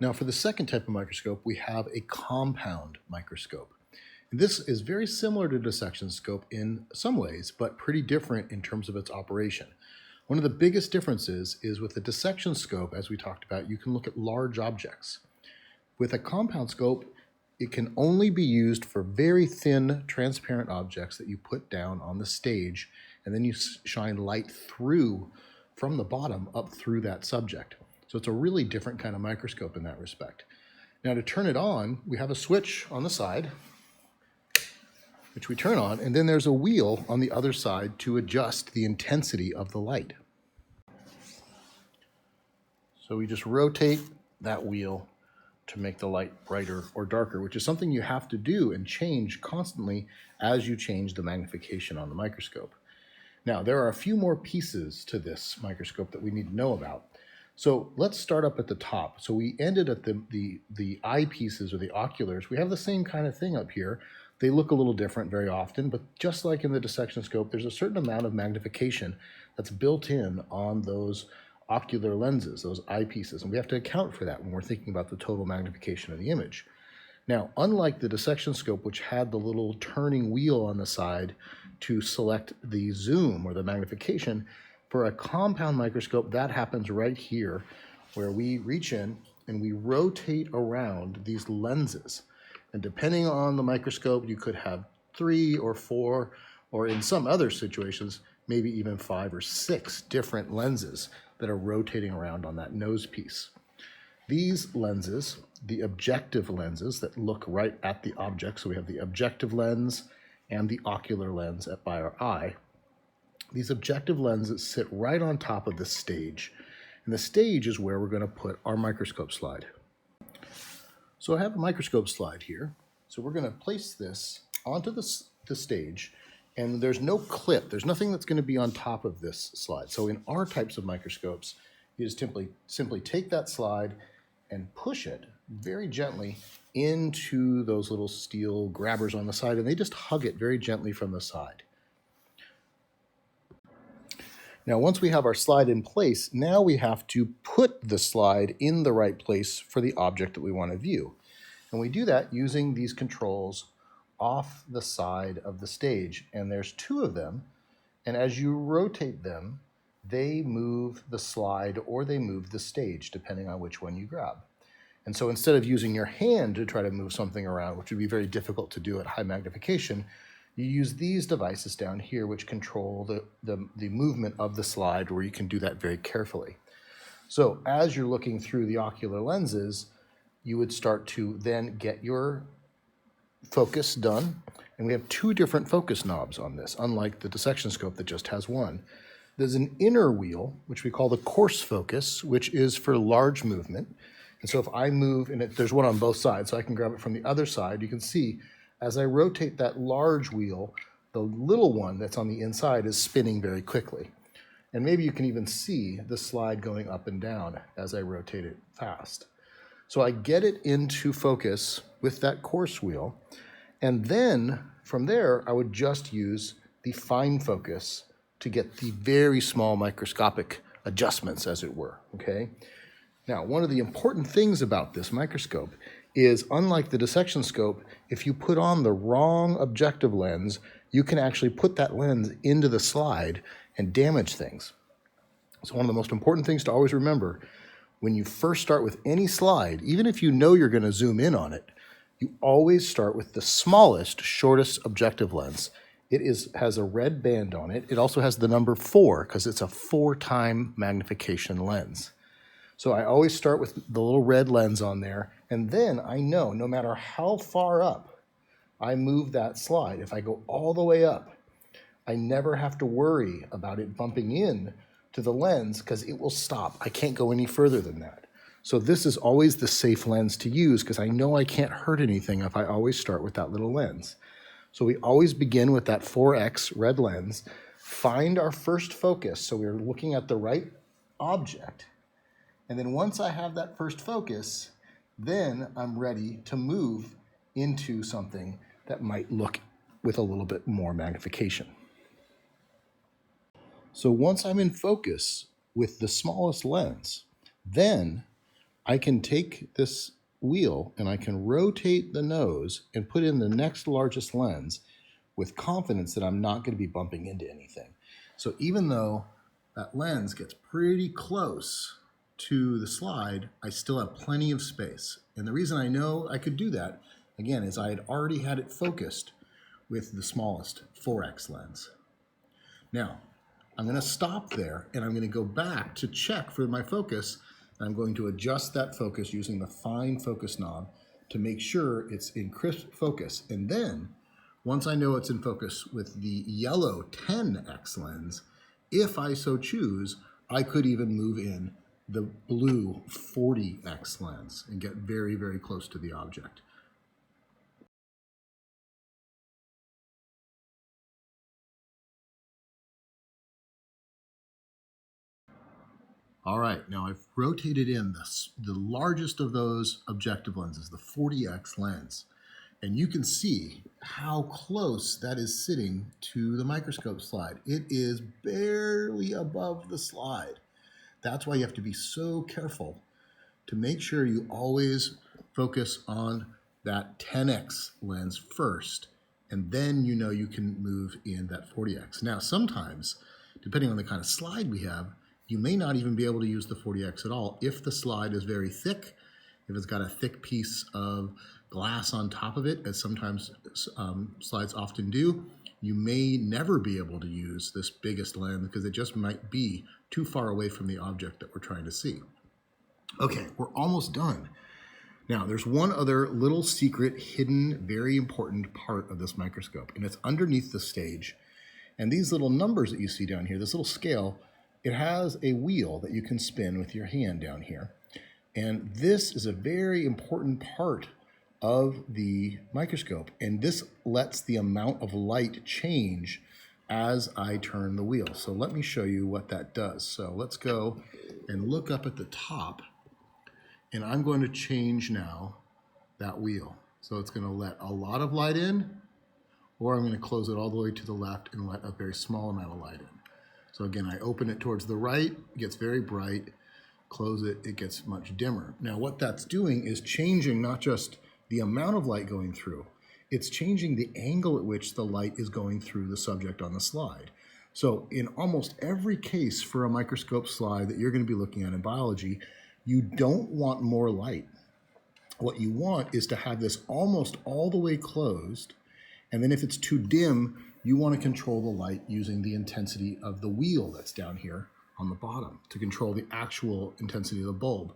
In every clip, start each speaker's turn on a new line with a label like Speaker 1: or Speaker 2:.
Speaker 1: Now for the second type of microscope, we have a compound microscope. And this is very similar to dissection scope in some ways, but pretty different in terms of its operation. One of the biggest differences is with the dissection scope, as we talked about, you can look at large objects. With a compound scope, it can only be used for very thin, transparent objects that you put down on the stage, and then you shine light through from the bottom up through that subject. So it's a really different kind of microscope in that respect. Now to turn it on, we have a switch on the side, which we turn on, and then there's a wheel on the other side to adjust the intensity of the light. So we just rotate that wheel to make the light brighter or darker, which is something you have to do and change constantly as you change the magnification on the microscope. Now, there are a few more pieces to this microscope that we need to know about. So let's start up at the top. So we ended at the eyepieces or the oculars. We have the same kind of thing up here. They look a little different very often, but just like in the dissection scope, there's a certain amount of magnification that's built in on those ocular lenses, those eyepieces, and we have to account for that when we're thinking about the total magnification of the image. Now, unlike the dissection scope, which had the little turning wheel on the side to select the zoom or the magnification, for a compound microscope, that happens right here, where we reach in and we rotate around these lenses. And depending on the microscope, you could have 3 or 4, or in some other situations, maybe even 5 or 6 different lenses that are rotating around on that nose piece. These lenses, the objective lenses that look right at the object, so we have the objective lens and the ocular lens by our eye. These objective lenses sit right on top of the stage, and the stage is where we're going to put our microscope slide. So I have a microscope slide here, so we're going to place this onto the stage, and there's no clip, there's nothing that's going to be on top of this slide. So in our types of microscopes, you just simply take that slide and push it very gently into those little steel grabbers on the side, and they just hug it very gently from the side. Now, once we have our slide in place, now we have to put the slide in the right place for the object that we want to view. And we do that using these controls off the side of the stage. And there's 2 of them. And as you rotate them, they move the slide or they move the stage, depending on which one you grab. And so instead of using your hand to try to move something around, which would be very difficult to do at high magnification, you use these devices down here which control the movement of the slide, where you can do that very carefully. So as you're looking through the ocular lenses, you would start to then get your focus done. And we have 2 different focus knobs on this, unlike the dissection scope that just has one. There's an inner wheel, which we call the Coarse Focus, which is for large movement. And so if I move, and there's one on both sides, so I can grab it from the other side, you can see as I rotate that large wheel, the little one that's on the inside is spinning very quickly. And maybe you can even see the slide going up and down as I rotate it fast. So I get it into focus with that coarse wheel, and then from there, I would just use the fine focus to get the very small microscopic adjustments, as it were, okay? Now, one of the important things about this microscope is, unlike the dissection scope, if you put on the wrong objective lens, you can actually put that lens into the slide and damage things. So one of the most important things to always remember when you first start with any slide, even if you know you're going to zoom in on it, you always start with the smallest, shortest objective lens. It has a red band on it. It also has the number 4 because it's a 4-time magnification lens. So I always start with the little red lens on there, and then I know no matter how far up I move that slide, if I go all the way up, I never have to worry about it bumping in to the lens because it will stop. I can't go any further than that. So this is always the safe lens to use because I know I can't hurt anything if I always start with that little lens. So we always begin with that 4x red lens, find our first focus, so we're looking at the right object. And then once I have that first focus, then I'm ready to move into something that might look with a little bit more magnification. So once I'm in focus with the smallest lens, then I can take this wheel and I can rotate the nose and put in the next largest lens with confidence that I'm not going to be bumping into anything. So even though that lens gets pretty close to the slide, I still have plenty of space. And the reason I know I could do that, again, is I had already had it focused with the smallest 4x lens. Now, I'm going to stop there and I'm going to go back to check for my focus. I'm going to adjust that focus using the fine focus knob to make sure it's in crisp focus. And then, once I know it's in focus with the yellow 10x lens, if I so choose, I could even move in the blue 40x lens and get very, very close to the object. All right, now I've rotated in the largest of those objective lenses, the 40x lens. And you can see how close that is sitting to the microscope slide. It is barely above the slide. That's why you have to be so careful to make sure you always focus on that 10x lens first, and then you know you can move in that 40x. Now, sometimes, depending on the kind of slide we have, you may not even be able to use the 40x at all if the slide is very thick, if it's got a thick piece of glass on top of it, as sometimes slides often do. You may never be able to use this biggest lens because it just might be too far away from the object that we're trying to see. Okay, we're almost done. Now, there's one other little secret, hidden, very important part of this microscope, and it's underneath the stage. And these little numbers that you see down here, this little scale, it has a wheel that you can spin with your hand down here. And this is a very important part of the microscope, and this lets the amount of light change as I turn the wheel. So let me show you what that does. So let's go and look up at the top, and I'm going to change now that wheel. So it's going to let a lot of light in, or I'm going to close it all the way to the left and let a very small amount of light in. So again, I open it towards the right, it gets very bright. Close it, it gets much dimmer. Now what that's doing is changing not just the amount of light going through, it's changing the angle at which the light is going through the subject on the slide. So in almost every case for a microscope slide that you're going to be looking at in biology, you don't want more light. What you want is to have this almost all the way closed, and then if it's too dim, you want to control the light using the intensity of the wheel that's down here on the bottom to control the actual intensity of the bulb.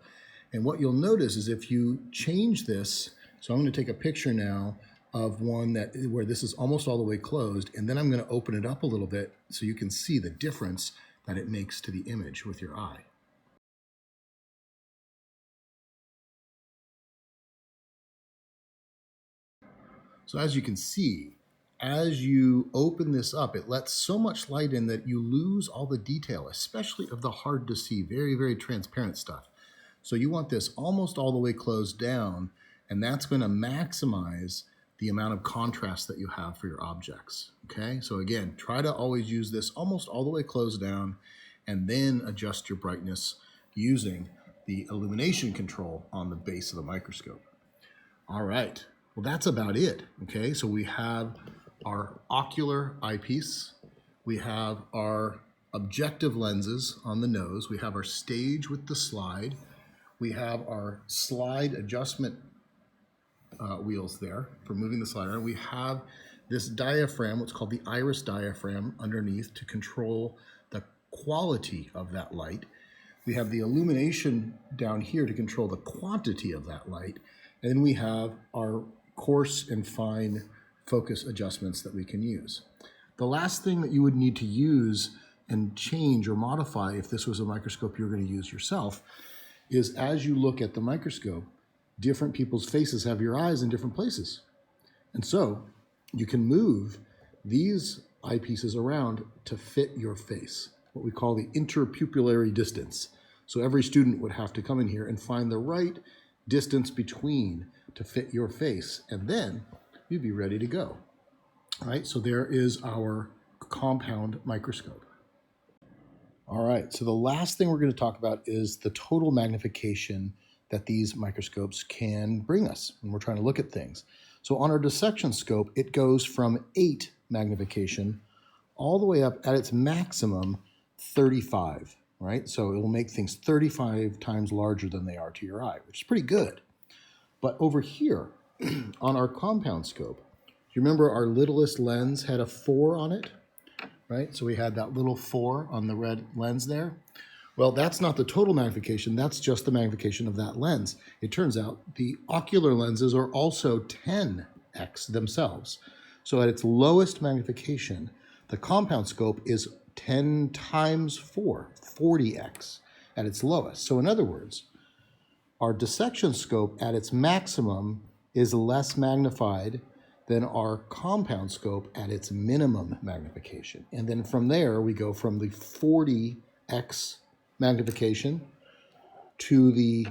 Speaker 1: And what you'll notice is if you change this, so I'm going to take a picture now of one where this is almost all the way closed, and then I'm going to open it up a little bit so you can see the difference that it makes to the image with your eye. So as you can see, as you open this up, it lets so much light in that you lose all the detail, especially of the hard to see, very, very transparent stuff. So you want this almost all the way closed down, and that's going to maximize the amount of contrast that you have for your objects. Okay, so again, try to always use this almost all the way closed down, and then adjust your brightness using the illumination control on the base of the microscope. All right, well, that's about it. Okay, so we have our ocular eyepiece, we have our objective lenses on the nose, we have our stage with the slide, we have our slide adjustment wheels there for moving the slider, and we have this diaphragm, what's called the iris diaphragm, underneath to control the quality of that light. We have the illumination down here to control the quantity of that light, and then we have our coarse and fine focus adjustments that we can use. The last thing that you would need to use and change or modify if this was a microscope you're going to use yourself is as you look at the microscope, different people's faces have your eyes in different places. And so you can move these eyepieces around to fit your face, what we call the interpupillary distance. So every student would have to come in here and find the right distance between to fit your face, and then you'd be ready to go. All right, so there is our compound microscope. All right, so the last thing we're going to talk about is the total magnification that these microscopes can bring us when we're trying to look at things. So on our dissection scope, it goes from 8 magnification all the way up at its maximum 35, right? So it will make things 35 times larger than they are to your eye, which is pretty good. But over here on our compound scope, do you remember our littlest lens had a 4 on it, right? So we had that little 4 on the red lens there. Well, that's not the total magnification, that's just the magnification of that lens. It turns out the ocular lenses are also 10x themselves. So at its lowest magnification, the compound scope is 10 times 4, 40x at its lowest. So in other words, our dissection scope at its maximum is less magnified than our compound scope at its minimum magnification. And then from there, we go from the 40x magnification to the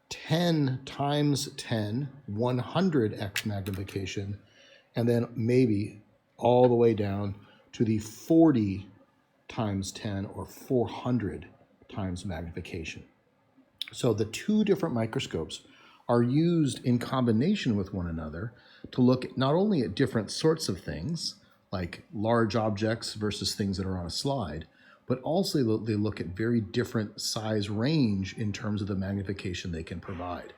Speaker 1: 10 times 10, 100x magnification, and then maybe all the way down to the 40 times 10 or 400 times magnification. So the two different microscopes are used in combination with one another to look not only at different sorts of things, like large objects versus things that are on a slide, but also they look at very different size range in terms of the magnification they can provide.